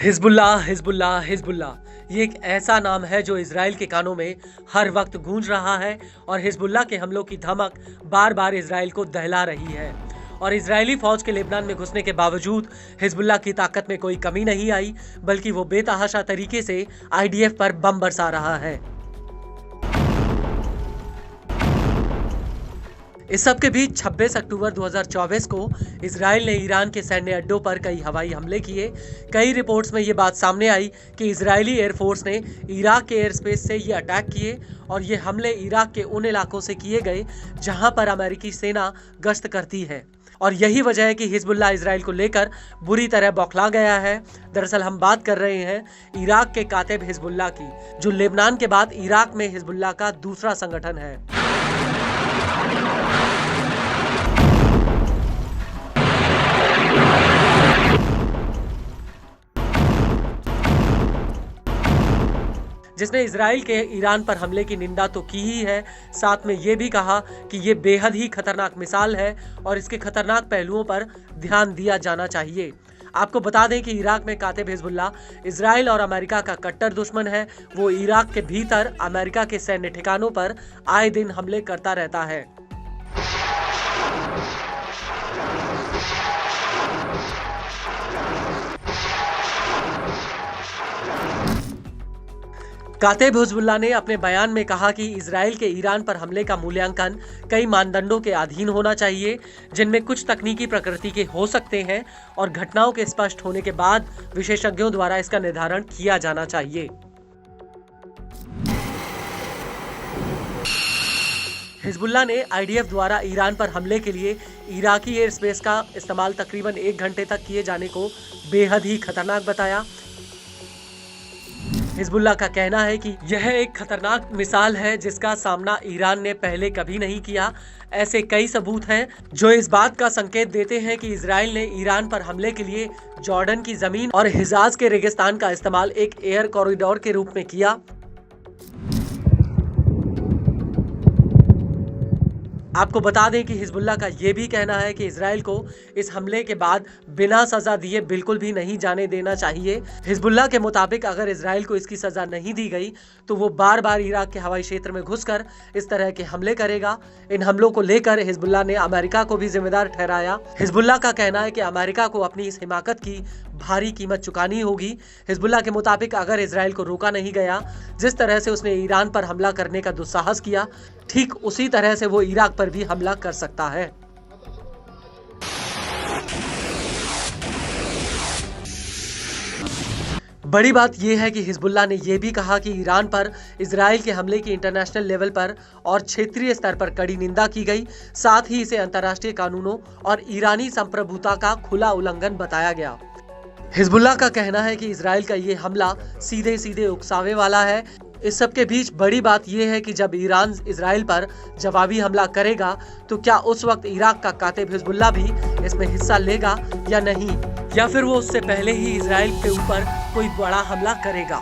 Hezbollah Hezbollah Hezbollah ये एक ऐसा नाम है जो इजराइल के कानों में हर वक्त गूंज रहा है और हिजबुल्लाह के हमलों की धमक बार बार इजराइल को दहला रही है। और इजरायली फौज के लेबनान में घुसने के बावजूद हिजबुल्लाह की ताकत में कोई कमी नहीं आई, बल्कि वो बेतहाशा तरीके से आईडीएफ पर बम बरसा रहा है। इस सब के बीच 26 अक्टूबर 2024 को इजराइल ने ईरान के सैन्य अड्डों पर कई हवाई हमले किए। कई रिपोर्ट्स में ये बात सामने आई कि इजरायली एयरफोर्स ने इराक के एयर स्पेस से ये अटैक किए और ये हमले इराक के उन इलाकों से किए गए जहां पर अमेरिकी सेना गश्त करती है। और यही वजह है कि हिजबुल्लाह इजराइल को लेकर बुरी तरह बौखला गया है। दरअसल हम बात कर रहे हैं इराक के कातिब हिजबुल्लाह की, जो लेबनान के बाद इराक में हिजबुल्लाह का दूसरा संगठन है। जिसने इजराइल के ईरान पर हमले की निंदा तो की ही है, साथ में ये भी कहा कि ये बेहद ही खतरनाक मिसाल है और इसके खतरनाक पहलुओं पर ध्यान दिया जाना चाहिए। आपको बता दें कि इराक में कातिब हिजबुल्लाह इजराइल और अमेरिका का कट्टर दुश्मन है। वो इराक के भीतर अमेरिका के सैन्य ठिकानों पर आए दिन हमले करता रहता है। कातिब हिजबुल्लाह ने अपने बयान में कहा कि इजराइल के ईरान पर हमले का मूल्यांकन कई मानदंडों के अधीन होना चाहिए, जिनमें कुछ तकनीकी प्रकृति के हो सकते हैं और घटनाओं के स्पष्ट होने के बाद विशेषज्ञों द्वारा इसका निर्धारण किया जाना चाहिए। हिजबुल्लाह ने आईडीएफ द्वारा ईरान पर हमले के लिए इराकी एयर स्पेस का इस्तेमाल तकरीबन 1 घंटे तक किए जाने को बेहद ही खतरनाक बताया। हिजबुल्लाह का कहना है कि यह एक खतरनाक मिसाल है जिसका सामना ईरान ने पहले कभी नहीं किया। ऐसे कई सबूत हैं जो इस बात का संकेत देते हैं कि इजराइल ने ईरान पर हमले के लिए जॉर्डन की जमीन और हिजाज के रेगिस्तान का इस्तेमाल एक एयर कॉरिडोर के रूप में किया। आपको बता दें कि हिजबुल्लाह का यह भी कहना है कि इजराइल को इस हमले के बाद बिना सजा दिए बिल्कुल भी नहीं जाने देना चाहिए। हिजबुल्लाह के मुताबिक अगर इजराइल को इसकी सजा नहीं दी गई तो वो बार बार इराक के हवाई क्षेत्र में घुसकर इस तरह के हमले करेगा। इन हमलों को लेकर हिजबुल्लाह ने अमेरिका को भी जिम्मेदार ठहराया। हिजबुल्लाह का कहना है कि अमेरिका को अपनी इस हिमाकत की भारी कीमत चुकानी होगी। हिजबुल्लाह के मुताबिक अगर इजराइल को रोका नहीं गया, जिस तरह से उसने ईरान पर हमला करने का दुस्साहस किया, ठीक उसी तरह से वो इराक पर भी हमला कर सकता है। बड़ी बात यह है कि हिजबुल्लाह ने यह भी कहा कि ईरान पर इजराइल के हमले की इंटरनेशनल लेवल पर और क्षेत्रीय स्तर पर कड़ी निंदा की गई। साथ ही इसे अंतर्राष्ट्रीय कानूनों और ईरानी संप्रभुता का खुला उल्लंघन बताया गया। हिजबुल्लाह का कहना है कि इजराइल का ये हमला सीधे सीधे उकसावे वाला है। इस सब के बीच बड़ी बात यह है कि जब ईरान इजराइल पर जवाबी हमला करेगा तो क्या उस वक्त इराक का कातिब हिजबुल्लाह भी इसमें हिस्सा लेगा या नहीं, या फिर वो उससे पहले ही इजराइल के ऊपर कोई बड़ा हमला करेगा।